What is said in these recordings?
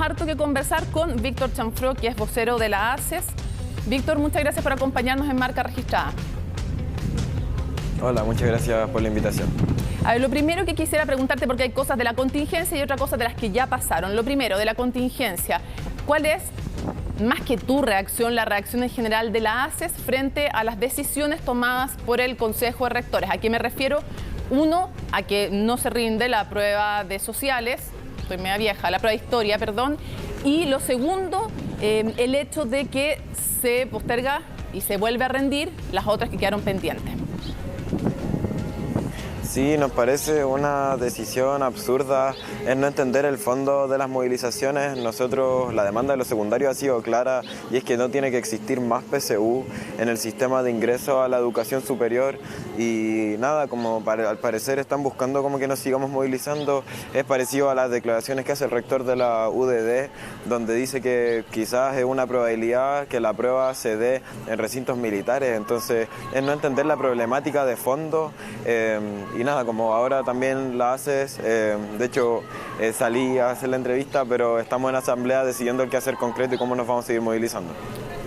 harto que conversar con Víctor Chanfró, que es vocero de la ACES. Víctor, muchas gracias por acompañarnos en Marca Registrada. Hola, muchas gracias por la invitación. A ver, lo primero que quisiera preguntarte, porque hay cosas de la contingencia y otra cosa de las que ya pasaron. Lo primero, de la contingencia, ¿cuál es, más que tu reacción, la reacción en general de la ACES frente a las decisiones tomadas por el Consejo de Rectores? ¿A qué me refiero? Uno, a que no se rinde la prueba de sociales, estoy media vieja, la prueba de historia, perdón. Y lo segundo, el hecho de que se posterga y se vuelve a rendir las otras que quedaron pendientes. Sí, nos parece una decisión absurda, es no entender el fondo de las movilizaciones. Nosotros, la demanda de los secundarios ha sido clara y es que no tiene que existir más PSU en el sistema de ingreso a la educación superior y nada, como al parecer están buscando como que nos sigamos movilizando. Es parecido a las declaraciones que hace el rector de la UDD, donde dice que quizás es una probabilidad que la prueba se dé en recintos militares. Entonces, es no entender la problemática de fondo y nada, como ahora también la haces, de hecho salí a hacer la entrevista, pero estamos en asamblea decidiendo el qué hacer concreto y cómo nos vamos a seguir movilizando.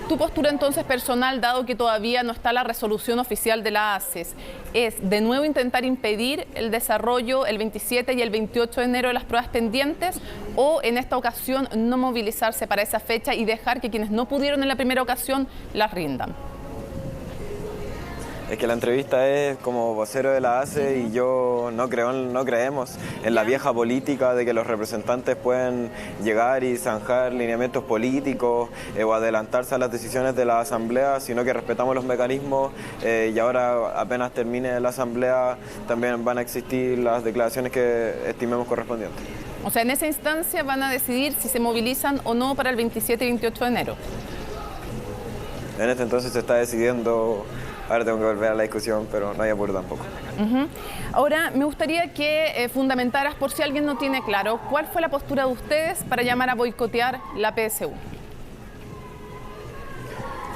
Tu postura entonces personal, dado que todavía no está la resolución oficial de la ACES, es de nuevo intentar impedir el desarrollo el 27 y el 28 de enero de las pruebas pendientes, o en esta ocasión no movilizarse para esa fecha y dejar que quienes no pudieron en la primera ocasión las rindan. Es que la entrevista es como vocero de la ACE y yo no creemos en la vieja política de que los representantes pueden llegar y zanjar lineamientos políticos o adelantarse a las decisiones de la asamblea, sino que respetamos los mecanismos y ahora apenas termine la asamblea también van a existir las declaraciones que estimemos correspondientes. O sea, en esa instancia van a decidir si se movilizan o no para el 27 y 28 de enero. En este entonces se está decidiendo. Ahora tengo que volver a la discusión, pero no hay apuro tampoco. Ahora, me gustaría que fundamentaras, por si alguien no tiene claro, ¿cuál fue la postura de ustedes para llamar a boicotear la PSU?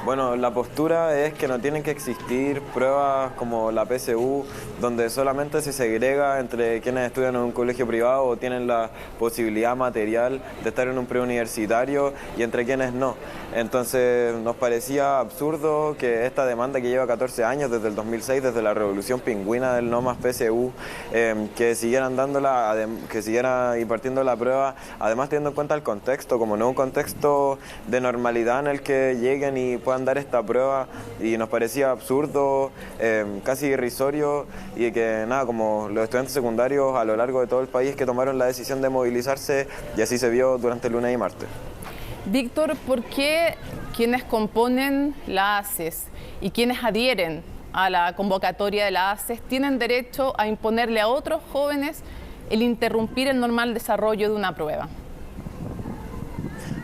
Bueno, la postura es que no tienen que existir pruebas como la PSU, donde solamente se segrega entre quienes estudian en un colegio privado o tienen la posibilidad material de estar en un preuniversitario y entre quienes no. Entonces nos parecía absurdo que esta demanda que lleva 14 años, desde el 2006, desde la revolución pingüina del no más PSU, que siguieran dándola, que siguieran impartiendo la prueba, además teniendo en cuenta el contexto, como no un contexto de normalidad en el que lleguen y puedan dar esta prueba, y nos parecía absurdo, casi irrisorio, y que nada, como los estudiantes secundarios a lo largo de todo el país que tomaron la decisión de movilizarse, y así se vio durante el lunes y martes. Víctor, ¿por qué quienes componen la ACES y quienes adhieren a la convocatoria de la ACES tienen derecho a imponerle a otros jóvenes el interrumpir el normal desarrollo de una prueba?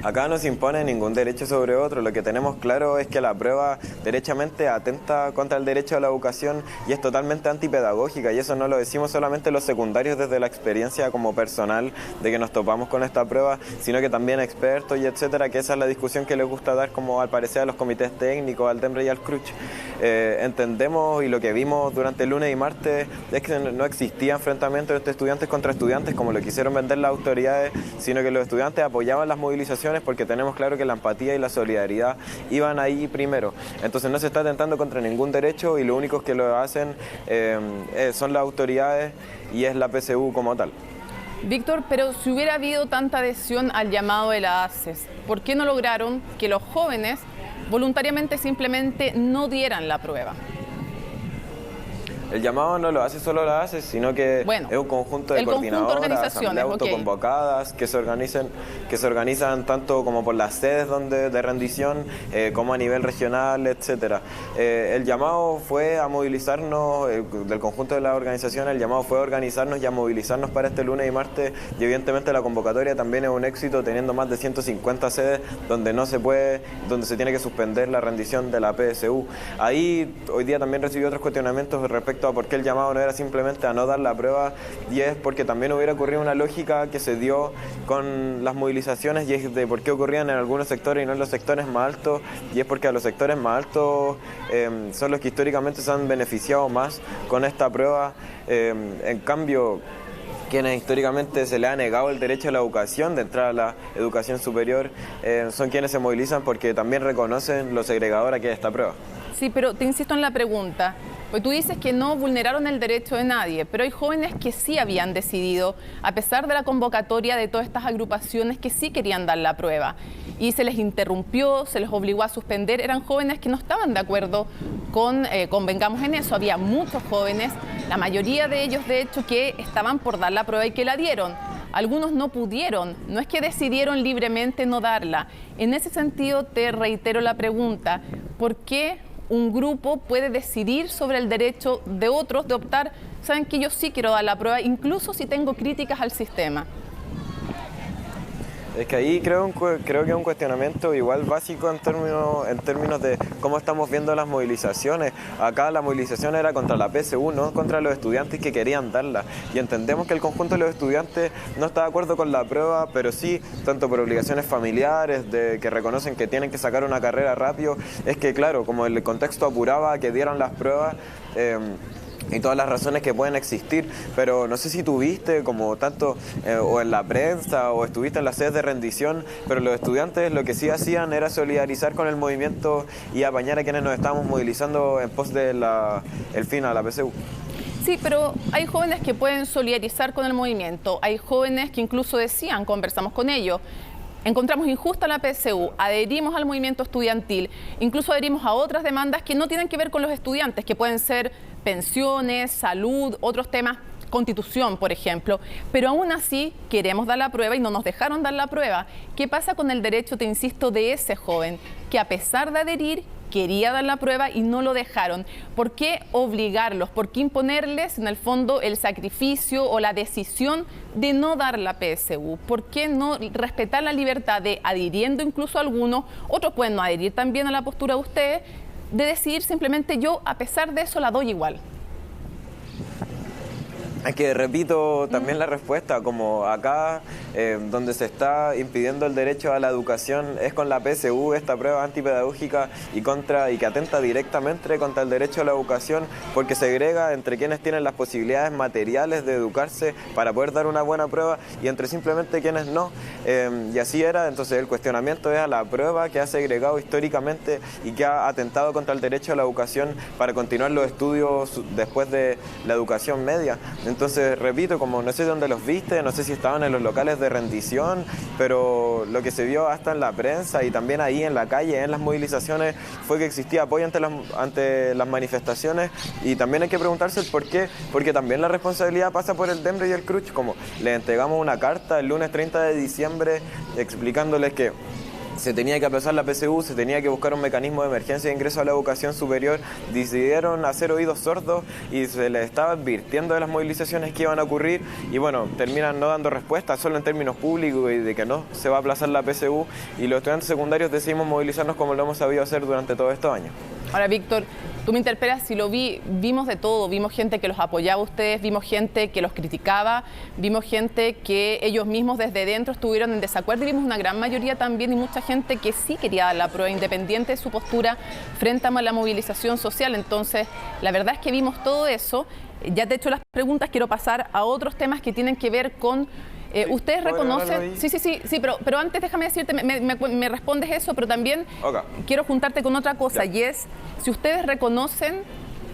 Acá no se impone ningún derecho sobre otro. Lo que tenemos claro es que la prueba derechamente atenta contra el derecho a la educación y es totalmente antipedagógica, y eso no lo decimos solamente los secundarios desde la experiencia como personal de que nos topamos con esta prueba, sino que también expertos y etcétera, que esa es la discusión que les gusta dar como al parecer a los comités técnicos, al DEMRE y al CRUCH. Entendemos, y lo que vimos durante el lunes y martes es que no existía enfrentamiento entre estudiantes contra estudiantes como lo quisieron vender las autoridades, sino que los estudiantes apoyaban las movilizaciones porque tenemos claro que la empatía y la solidaridad iban ahí primero. Entonces no se está atentando contra ningún derecho y lo único que lo hacen son las autoridades y es la PSU como tal. Víctor, pero si hubiera habido tanta adhesión al llamado de la ACES, ¿por qué no lograron que los jóvenes voluntariamente simplemente no dieran la prueba? El llamado no lo hace solo la ACES, sino que es un conjunto de coordinadoras, asambleas autoconvocadas que se organizan tanto como por las sedes de rendición como a nivel regional, etcétera. El llamado fue a movilizarnos, del conjunto de la organización, el llamado fue a organizarnos y a movilizarnos para este lunes y martes, y evidentemente la convocatoria también es un éxito, teniendo más de 150 sedes donde no se puede, donde se tiene que suspender la rendición de la PSU. Ahí hoy día también recibí otros cuestionamientos respecto a por qué el llamado no era simplemente a no dar la prueba, y es porque también hubiera ocurrido una lógica que se dio con las movilizaciones, y es de por qué ocurrían en algunos sectores y no en los sectores más altos, y es porque a los sectores más altos son los que históricamente se han beneficiado más con esta prueba. En cambio, quienes históricamente se les ha negado el derecho a la educación, de entrar a la educación superior, son quienes se movilizan porque también reconocen lo segregadora que es esta prueba. Sí, pero te insisto en la pregunta. Pues tú dices que no vulneraron el derecho de nadie, pero hay jóvenes que sí habían decidido, a pesar de la convocatoria de todas estas agrupaciones, que sí querían dar la prueba. Y se les interrumpió, se les obligó a suspender. Eran jóvenes que no estaban de acuerdo con convengamos en eso. Había muchos jóvenes, la mayoría de ellos, de hecho, que estaban por dar la prueba y que la dieron. Algunos no pudieron, no es que decidieron libremente no darla. En ese sentido, te reitero la pregunta, ¿por qué un grupo puede decidir sobre el derecho de otros de optar, saben que yo sí quiero dar la prueba, incluso si tengo críticas al sistema? Es que ahí creo que es un cuestionamiento igual básico en términos de cómo estamos viendo las movilizaciones. Acá la movilización era contra la PSU, no contra los estudiantes que querían darla. Y entendemos que el conjunto de los estudiantes no está de acuerdo con la prueba, pero sí, tanto por obligaciones familiares, de que reconocen que tienen que sacar una carrera rápido. Es que claro, como el contexto apuraba a que dieran las pruebas, y todas las razones que pueden existir, pero no sé si tuviste como tanto o en la prensa o estuviste en las sedes de rendición, pero los estudiantes lo que sí hacían era solidarizar con el movimiento y apañar a quienes nos estábamos movilizando en pos de el fin a la PSU. Sí, pero hay jóvenes que pueden solidarizar con el movimiento, hay jóvenes que incluso decían, conversamos con ellos, encontramos injusta la PSU, adherimos al movimiento estudiantil, incluso adherimos a otras demandas que no tienen que ver con los estudiantes, que pueden ser pensiones, salud, otros temas, constitución, por ejemplo, pero aún así queremos dar la prueba y no nos dejaron dar la prueba. ¿Qué pasa con el derecho, te insisto, de ese joven que a pesar de adherir quería dar la prueba y no lo dejaron? ¿Por qué obligarlos? ¿Por qué imponerles, en el fondo, el sacrificio o la decisión de no dar la PSU? ¿Por qué no respetar la libertad de, adhiriendo incluso a algunos, otros pueden no adherir también a la postura de ustedes, de decidir simplemente yo, a pesar de eso, la doy igual? Es que repito también la respuesta, como acá donde se está impidiendo el derecho a la educación es con la PSU, esta prueba antipedagógica y que atenta directamente contra el derecho a la educación, porque segrega entre quienes tienen las posibilidades materiales de educarse para poder dar una buena prueba y entre simplemente quienes no. Y así era, entonces el cuestionamiento es a la prueba que ha segregado históricamente y que ha atentado contra el derecho a la educación para continuar los estudios después de la educación media. Entonces, repito, como no sé dónde los viste, no sé si estaban en los locales de rendición, pero lo que se vio hasta en la prensa y también ahí en la calle, en las movilizaciones, fue que existía apoyo ante las manifestaciones, y también hay que preguntarse el por qué, porque también la responsabilidad pasa por el DEMRE y el CRUCH, como les entregamos una carta el lunes 30 de diciembre explicándoles que se tenía que aplazar la PSU, se tenía que buscar un mecanismo de emergencia de ingreso a la educación superior, decidieron hacer oídos sordos y se les estaba advirtiendo de las movilizaciones que iban a ocurrir y bueno, terminan no dando respuesta solo en términos públicos y de que no se va a aplazar la PSU, y los estudiantes secundarios decidimos movilizarnos como lo hemos sabido hacer durante todos estos años. Ahora, Víctor, tú me interpelas si lo vimos de todo, vimos gente que los apoyaba a ustedes, vimos gente que los criticaba, vimos gente que ellos mismos desde dentro estuvieron en desacuerdo y vimos una gran mayoría también y mucha gente que sí quería dar la prueba independiente de su postura frente a la movilización social. Entonces, la verdad es que vimos todo eso. Ya te he hecho las preguntas, quiero pasar a otros temas que tienen que ver con... ¿Ustedes reconocen? Sí, pero antes déjame decirte, me respondes eso, pero también quiero juntarte con otra cosa, y es, si ustedes reconocen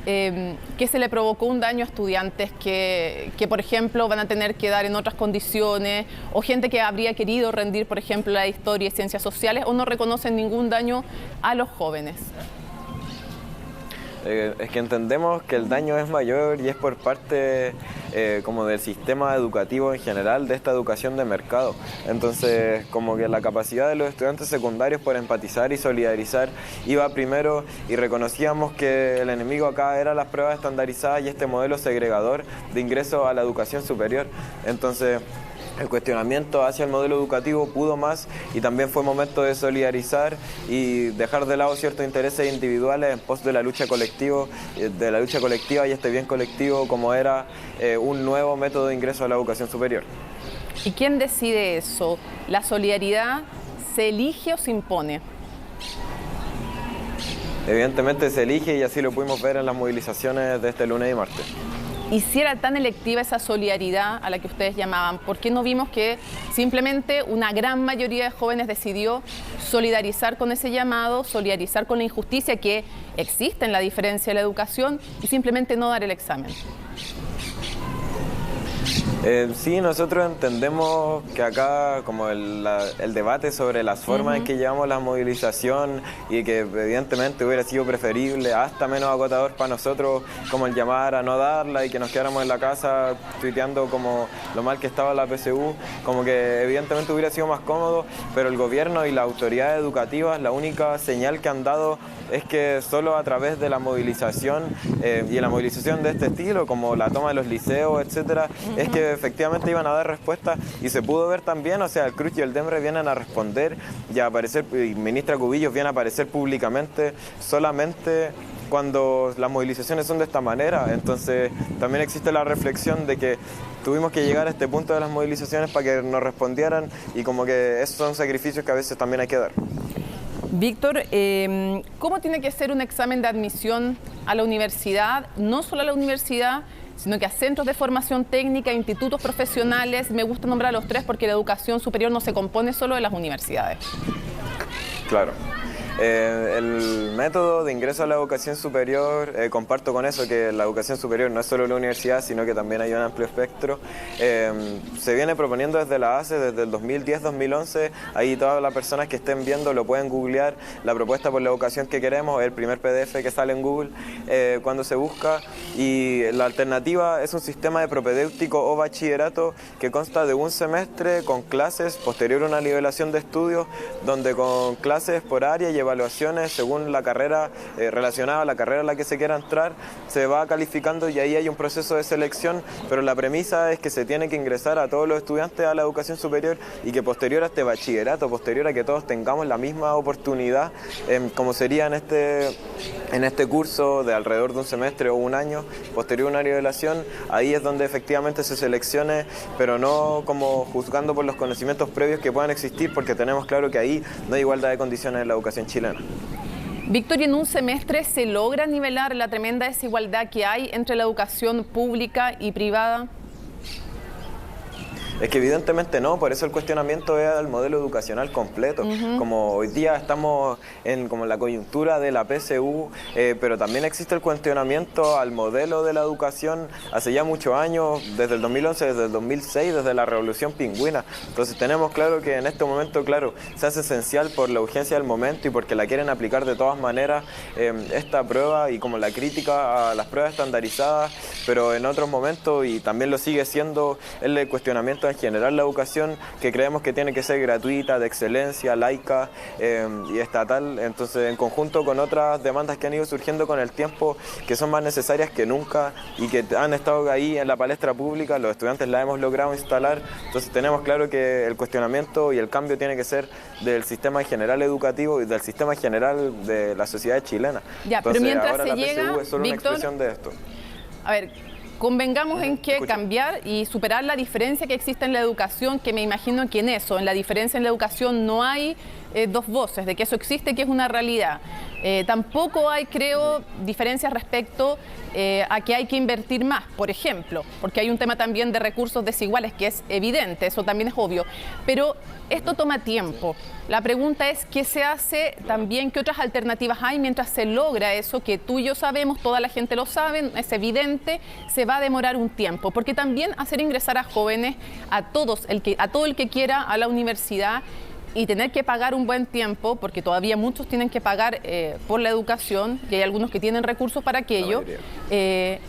que se le provocó un daño a estudiantes que, por ejemplo, van a tener que dar en otras condiciones, o gente que habría querido rendir, por ejemplo, la historia y ciencias sociales, o no reconocen ningún daño a los jóvenes. Es que entendemos que el daño es mayor y es por parte como del sistema educativo en general, de esta educación de mercado. Entonces, como que la capacidad de los estudiantes secundarios por empatizar y solidarizar iba primero, y reconocíamos que el enemigo acá era las pruebas estandarizadas y este modelo segregador de ingreso a la educación superior. Entonces, el cuestionamiento hacia el modelo educativo pudo más, y también fue momento de solidarizar y dejar de lado ciertos intereses individuales en pos de la lucha colectiva y este bien colectivo, como era un nuevo método de ingreso a la educación superior. ¿Y quién decide eso? ¿La solidaridad se elige o se impone? Evidentemente se elige, y así lo pudimos ver en las movilizaciones de este lunes y martes. Y si era tan electiva esa solidaridad a la que ustedes llamaban, ¿por qué no vimos que simplemente una gran mayoría de jóvenes decidió solidarizar con ese llamado, solidarizar con la injusticia que existe en la diferencia de la educación y simplemente no dar el examen? Sí, nosotros entendemos que acá como el debate sobre las formas en que llevamos la movilización y que evidentemente hubiera sido preferible, hasta menos agotador para nosotros, como el llamar a no darla y que nos quedáramos en la casa tuiteando como lo mal que estaba la PSU, como que evidentemente hubiera sido más cómodo, pero el gobierno y las autoridades educativas, la única señal que han dado es que solo a través de la movilización y la movilización de este estilo, como la toma de los liceos, etcétera, es que efectivamente iban a dar respuesta y se pudo ver también, o sea, el CRUS y el DEMRE vienen a responder y a aparecer, y ministra Cubillos viene a aparecer públicamente solamente cuando las movilizaciones son de esta manera. Entonces también existe la reflexión de que tuvimos que llegar a este punto de las movilizaciones para que nos respondieran y como que esos son sacrificios que a veces también hay que dar. Víctor, ¿cómo tiene que ser un examen de admisión a la universidad? No solo a la universidad, sino que a centros de formación técnica, institutos profesionales. Me gusta nombrar a los tres porque la educación superior no se compone solo de las universidades. Claro. El método de ingreso a la educación superior, comparto con eso que la educación superior no es solo la universidad, sino que también hay un amplio espectro. Se viene proponiendo desde la ACE, desde el 2010-2011, ahí todas las personas que estén viendo lo pueden googlear, la propuesta por la educación que queremos, el primer PDF que sale en Google cuando se busca, y la alternativa es un sistema de propedéutico o bachillerato que consta de un semestre con clases, posterior a una nivelación de estudios, donde con clases por área y evaluaciones según la carrera relacionada a la carrera a la que se quiera entrar, se va calificando y ahí hay un proceso de selección, pero la premisa es que se tiene que ingresar a todos los estudiantes a la educación superior y que posterior a este bachillerato, posterior a que todos tengamos la misma oportunidad, como sería en este curso de alrededor de un semestre o un año, posterior a una nivelación, ahí es donde efectivamente se seleccione, pero no como juzgando por los conocimientos previos que puedan existir, porque tenemos claro que ahí no hay igualdad de condiciones en la educación chilena. Víctor, ¿y en un semestre se logra nivelar la tremenda desigualdad que hay entre la educación pública y privada? Es que evidentemente no, por eso el cuestionamiento es al modelo educacional completo. Como hoy día estamos en como la coyuntura de la PSU, pero también existe el cuestionamiento al modelo de la educación hace ya muchos años, desde el 2011, desde el 2006, desde la Revolución Pingüina. Entonces tenemos claro que en este momento, claro, se hace esencial por la urgencia del momento y porque la quieren aplicar de todas maneras esta prueba y como la crítica a las pruebas estandarizadas, pero en otros momentos, y también lo sigue siendo, el cuestionamiento en general la educación, que creemos que tiene que ser gratuita, de excelencia, laica y estatal, entonces en conjunto con otras demandas que han ido surgiendo con el tiempo, que son más necesarias que nunca y que han estado ahí en la palestra pública, los estudiantes la hemos logrado instalar, entonces tenemos claro que el cuestionamiento y el cambio tiene que ser del sistema general educativo y del sistema general de la sociedad chilena. Ya, entonces, pero mientras ahora se la llega, PSU es solo Víctor, una expresión de esto. A ver, convengamos en que cambiar y superar la diferencia que existe en la educación, que me imagino que en eso, en la diferencia en la educación no hay dos voces, de que eso existe, que es una realidad. Tampoco hay, creo, diferencias respecto a que hay que invertir más, por ejemplo, porque hay un tema también de recursos desiguales que es evidente, eso también es obvio, pero esto toma tiempo. La pregunta es qué se hace también, qué otras alternativas hay mientras se logra eso, que tú y yo sabemos, toda la gente lo sabe, es evidente, se va a demorar un tiempo, porque también hacer ingresar a jóvenes, a todo el que quiera a la universidad, y tener que pagar un buen tiempo, porque todavía muchos tienen que pagar por la educación, y hay algunos que tienen recursos para aquello,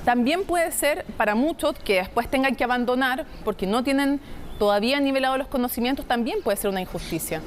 también puede ser para muchos que después tengan que abandonar porque no tienen todavía nivelado los conocimientos, también puede ser una injusticia.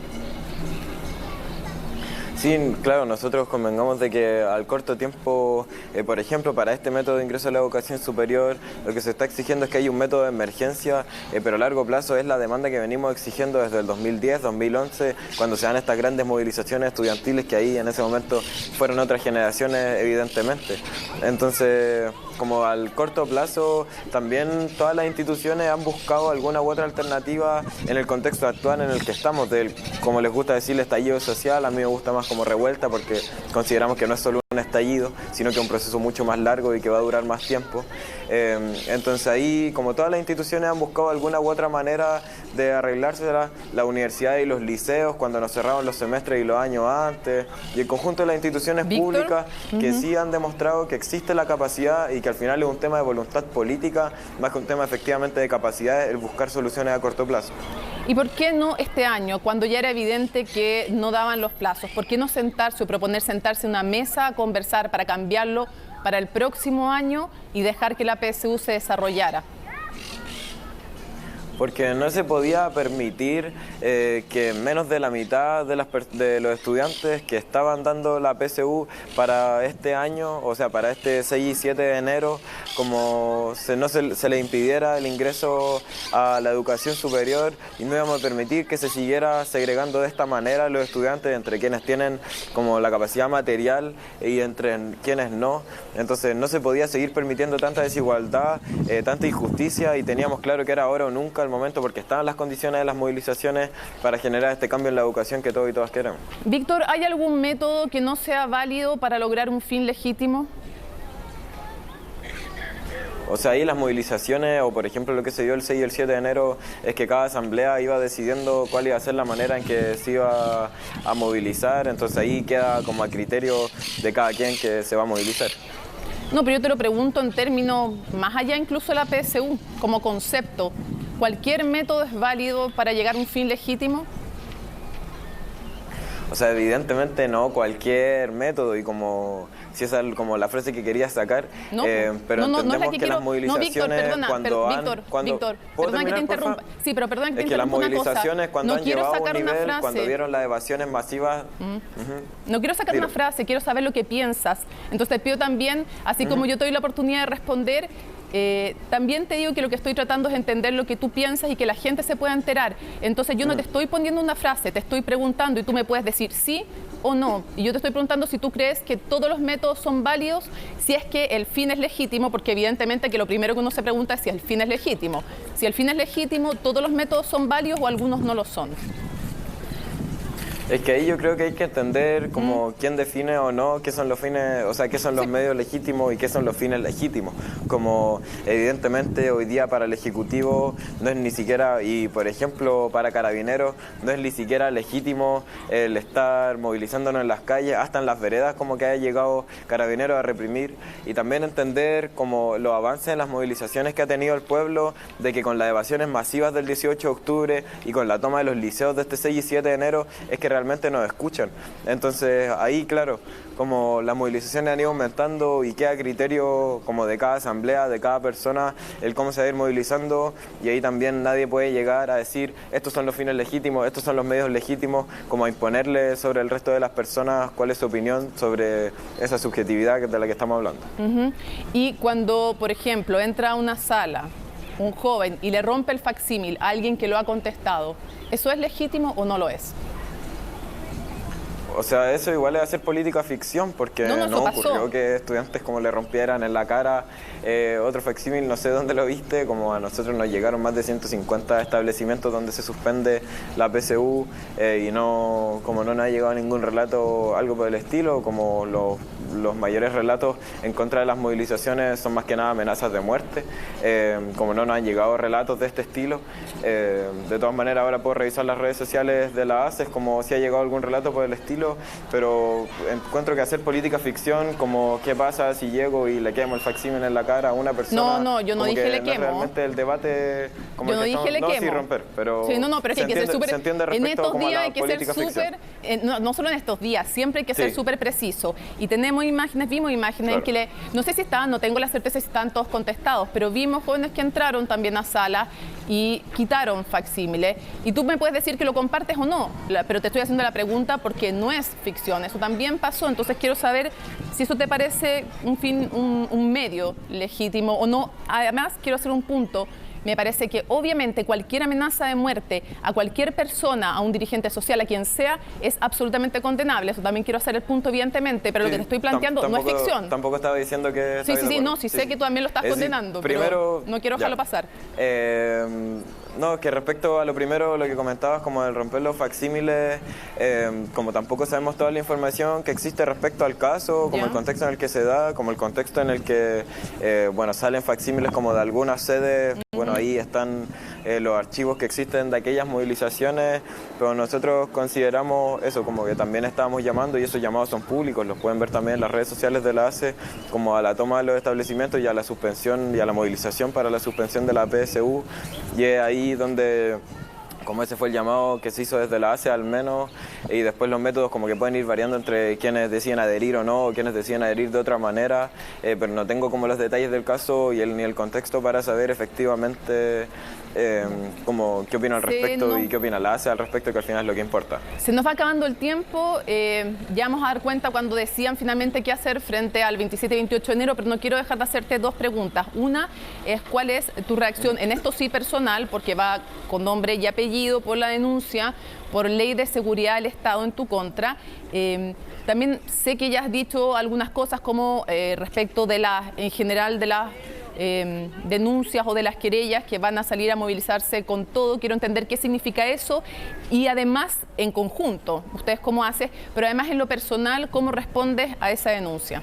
Sí, claro, nosotros convengamos de que al corto tiempo, por ejemplo, para este método de ingreso a la educación superior, lo que se está exigiendo es que haya un método de emergencia, pero a largo plazo es la demanda que venimos exigiendo desde el 2010, 2011, cuando se dan estas grandes movilizaciones estudiantiles que ahí en ese momento fueron otras generaciones, evidentemente. Entonces, como al corto plazo, también todas las instituciones han buscado alguna u otra alternativa en el contexto actual en el que estamos, como les gusta decir, el estallido social. A mí me gusta más como revuelta porque consideramos que no es solo un estallido, sino que es un proceso mucho más largo y que va a durar más tiempo. Entonces ahí, como todas las instituciones han buscado alguna u otra manera de arreglársela, la universidad y los liceos cuando nos cerraron los semestres y los años antes, y el conjunto de las instituciones públicas que sí han demostrado que existe la capacidad y que al final es un tema de voluntad política, más que un tema efectivamente de capacidad, el buscar soluciones a corto plazo. ¿Y por qué no este año, cuando ya era evidente que no daban los plazos? ¿Por qué no sentarse o proponer sentarse en una mesa a conversar para cambiarlo para el próximo año y dejar que la PSU se desarrollara? Porque no se podía permitir que menos de la mitad de los estudiantes que estaban dando la PSU para este año, o sea, para este 6 y 7 de enero, como se le impidiera el ingreso a la educación superior, y no íbamos a permitir que se siguiera segregando de esta manera los estudiantes entre quienes tienen como la capacidad material y entre quienes no. Entonces no se podía seguir permitiendo tanta desigualdad, tanta injusticia, y teníamos claro que era ahora o nunca el momento, porque estaban las condiciones de las movilizaciones para generar este cambio en la educación que todos y todas queremos. Víctor, ¿hay algún método que no sea válido para lograr un fin legítimo? O sea, ahí las movilizaciones, o por ejemplo lo que se dio el 6 y el 7 de enero, es que cada asamblea iba decidiendo cuál iba a ser la manera en que se iba a movilizar, entonces ahí queda como a criterio de cada quien que se va a movilizar. No, pero yo te lo pregunto en términos más allá incluso de la PSU, como concepto. ¿Cualquier método es válido para llegar a un fin legítimo? O sea, evidentemente no cualquier método, y como si esa es como la frase que quería sacar, no, pero no, entendemos no que las movilizaciones Víctor, perdona que te interrumpa. Sí, pero perdona que te interrumpa una cosa. Es que las movilizaciones cuando han llevado a un nivel, cuando vieron las evasiones masivas... No quiero sacar una frase, quiero saber lo que piensas. Entonces te pido también, así como yo te doy la oportunidad de responder, también te digo que lo que estoy tratando es entender lo que tú piensas y que la gente se pueda enterar. Entonces yo no te estoy poniendo una frase, te estoy preguntando y tú me puedes decir sí o no. Y yo te estoy preguntando si tú crees que todos los métodos son válidos, si es que el fin es legítimo, porque evidentemente que lo primero que uno se pregunta es si el fin es legítimo. Si el fin es legítimo, ¿todos los métodos son válidos o algunos no lo son? Es que ahí yo creo que hay que entender como quién define o no qué son los fines, o sea, qué son los medios legítimos y qué son los fines legítimos. Como evidentemente hoy día para el Ejecutivo no es ni siquiera, y por ejemplo para Carabineros, no es ni siquiera legítimo el estar movilizándonos en las calles, hasta en las veredas, como que haya llegado Carabineros a reprimir. Y también entender como los avances en las movilizaciones que ha tenido el pueblo, de que con las evasiones masivas del 18 de octubre y con la toma de los liceos de este 6 y 7 de enero, es que realmente nos escuchan. Entonces ahí, claro, como las movilizaciones han ido aumentando y queda criterio como de cada asamblea, de cada persona, el cómo se va a ir movilizando, y ahí también nadie puede llegar a decir estos son los fines legítimos, estos son los medios legítimos, como a imponerle sobre el resto de las personas cuál es su opinión sobre esa subjetividad de la que estamos hablando. Y cuando, por ejemplo, entra a una sala un joven y le rompe el facsímil a alguien que lo ha contestado, ¿eso es legítimo o no lo es? O sea, eso igual es hacer política ficción, porque no ocurrió que estudiantes como le rompieran en la cara otro facsímil, no sé dónde lo viste, como a nosotros nos llegaron más de 150 establecimientos donde se suspende la PSU, y como no nos ha llegado ningún relato, algo por el estilo, como los mayores relatos en contra de las movilizaciones son más que nada amenazas de muerte, como no nos han llegado relatos de este estilo. De todas maneras ahora puedo revisar las redes sociales de la ACES como si ha llegado algún relato por el estilo, pero encuentro que hacer política ficción, como qué pasa si llego y le quemo el facsímil en la cara a una persona. No, yo no dije le quemo. No es realmente el debate, como yo no dije le quemo. Sí, romper, pero sí, pero es que hay que ser súper. En estos días hay que ser súper, no solo en estos días, siempre hay que ser súper preciso. Y tenemos imágenes, vimos imágenes en que no sé si estaban, no tengo la certeza si estaban todos contestados, pero vimos jóvenes que entraron también a sala y quitaron facsímiles. Y tú me puedes decir que lo compartes o no, pero te estoy haciendo la pregunta porque no es ficción, eso también pasó. Entonces quiero saber si eso te parece un medio legítimo o no. Además, quiero hacer un punto. Me parece que obviamente cualquier amenaza de muerte a cualquier persona, a un dirigente social, a quien sea, es absolutamente condenable. Eso también quiero hacer el punto, evidentemente, pero lo que te estoy planteando no es ficción. Tampoco estaba diciendo que... Sí, sé que tú también lo estás condenando, pero no quiero dejarlo pasar. No, que respecto a lo primero, lo que comentabas, como el romper los facsímiles, como tampoco sabemos toda la información que existe respecto al caso, como el contexto en el que se da, como el contexto en el que, bueno, salen facsímiles como de algunas sedes, bueno, ahí están los archivos que existen de aquellas movilizaciones, pero nosotros consideramos eso, como que también estábamos llamando, y esos llamados son públicos, los pueden ver también en las redes sociales de la ACE, como a la toma de los establecimientos y a la suspensión y a la movilización para la suspensión de la PSU, y es ahí donde, como ese fue el llamado que se hizo desde la ACE al menos, y después los métodos como que pueden ir variando entre quienes deciden adherir o no, o quienes deciden adherir de otra manera, pero no tengo como los detalles del caso ni el contexto para saber efectivamente como qué opina al respecto y qué opina la ACE al respecto, que al final es lo que importa. Se nos va acabando el tiempo, ya vamos a dar cuenta cuando decían finalmente qué hacer frente al 27 y 28 de enero, pero no quiero dejar de hacerte dos preguntas. Una es cuál es tu reacción, en esto sí personal, porque va con nombre y apellido por la denuncia, por ley de seguridad del Estado en tu contra. También sé que ya has dicho algunas cosas como respecto de en general de las denuncias o de las querellas que van a salir a movilizarse con todo. Quiero entender qué significa eso y además en conjunto, ustedes cómo hacen, pero además en lo personal, cómo respondes a esa denuncia.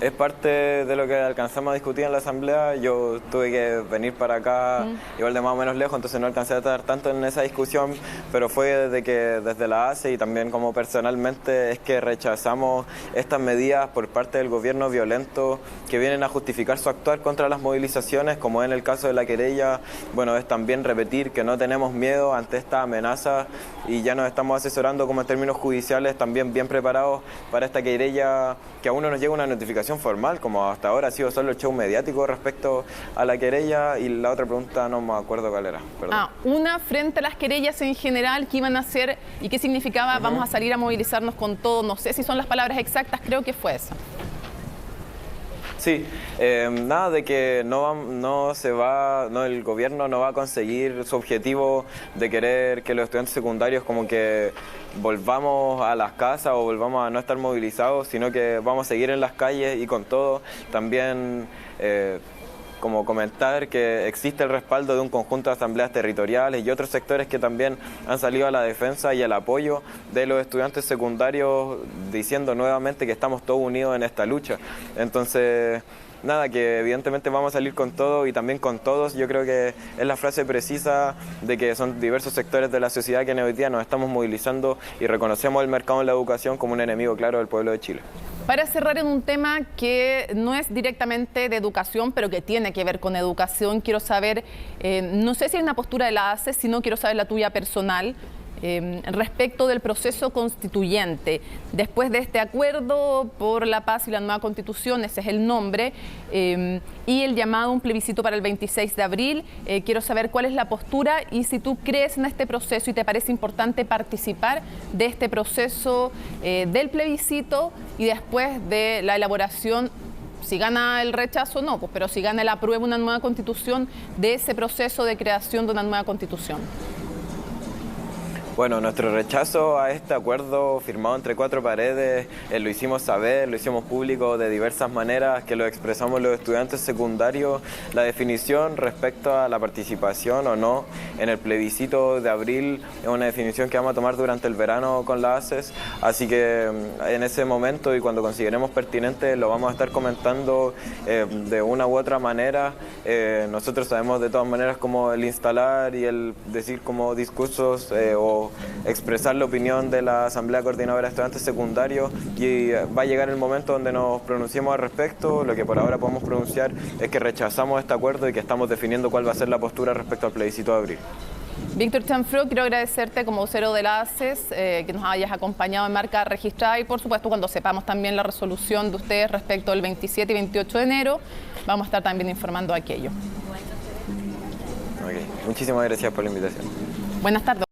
Es parte de lo que alcanzamos a discutir en la asamblea. Yo tuve que venir para acá igual de más o menos lejos, entonces no alcancé a estar tanto en esa discusión, pero fue desde la ACE y también como personalmente es que rechazamos estas medidas por parte del gobierno violento que vienen a justificar su actuar contra las movilizaciones, como en el caso de la querella. Bueno, es también repetir que no tenemos miedo ante esta amenaza y ya nos estamos asesorando como en términos judiciales también bien preparados para esta querella, que aún no nos llega una notificación formal, como hasta ahora ha sido solo el show mediático respecto a la querella. Y la otra pregunta no me acuerdo cuál era, perdón. Una frente a las querellas en general, ¿qué iban a hacer y qué significaba vamos a salir a movilizarnos con todo? No sé si son las palabras exactas, creo que fue esa. Sí, nada de que el gobierno no va a conseguir su objetivo de querer que los estudiantes secundarios como que volvamos a las casas o volvamos a no estar movilizados, sino que vamos a seguir en las calles y con todo. También como comentar que existe el respaldo de un conjunto de asambleas territoriales y otros sectores que también han salido a la defensa y al apoyo de los estudiantes secundarios, diciendo nuevamente que estamos todos unidos en esta lucha. Entonces, nada, que evidentemente vamos a salir con todo y también con todos. Yo creo que es la frase precisa de que son diversos sectores de la sociedad que hoy día nos estamos movilizando y reconocemos el mercado en la educación como un enemigo claro del pueblo de Chile. Para cerrar en un tema que no es directamente de educación, pero que tiene que ver con educación, quiero saber, no sé si hay una postura de la ACE, sino quiero saber la tuya personal, respecto del proceso constituyente. Después de este acuerdo por la paz y la nueva constitución, ese es el nombre, y el llamado a un plebiscito para el 26 de abril, quiero saber cuál es la postura y si tú crees en este proceso y te parece importante participar de este proceso del plebiscito y después de la elaboración, si gana el rechazo no, pues, pero si gana el apruebo una nueva constitución, de ese proceso de creación de una nueva constitución. Bueno, nuestro rechazo a este acuerdo firmado entre cuatro paredes lo hicimos saber, lo hicimos público de diversas maneras, que lo expresamos los estudiantes secundarios. La definición respecto a la participación o no en el plebiscito de abril es una definición que vamos a tomar durante el verano con la ACES, así que en ese momento y cuando consideremos pertinente lo vamos a estar comentando de una u otra manera. Nosotros sabemos de todas maneras cómo el instalar y el decir como discursos o expresar la opinión de la Asamblea Coordinadora de Estudiantes Secundarios, y va a llegar el momento donde nos pronunciemos al respecto. Lo que por ahora podemos pronunciar es que rechazamos este acuerdo y que estamos definiendo cuál va a ser la postura respecto al plebiscito de abril. Víctor Chanfrot, quiero agradecerte como vocero de la ACES, que nos hayas acompañado en marca registrada y por supuesto cuando sepamos también la resolución de ustedes respecto al 27 y 28 de enero, vamos a estar también informando aquello. Okay. Muchísimas gracias por la invitación. Buenas tardes.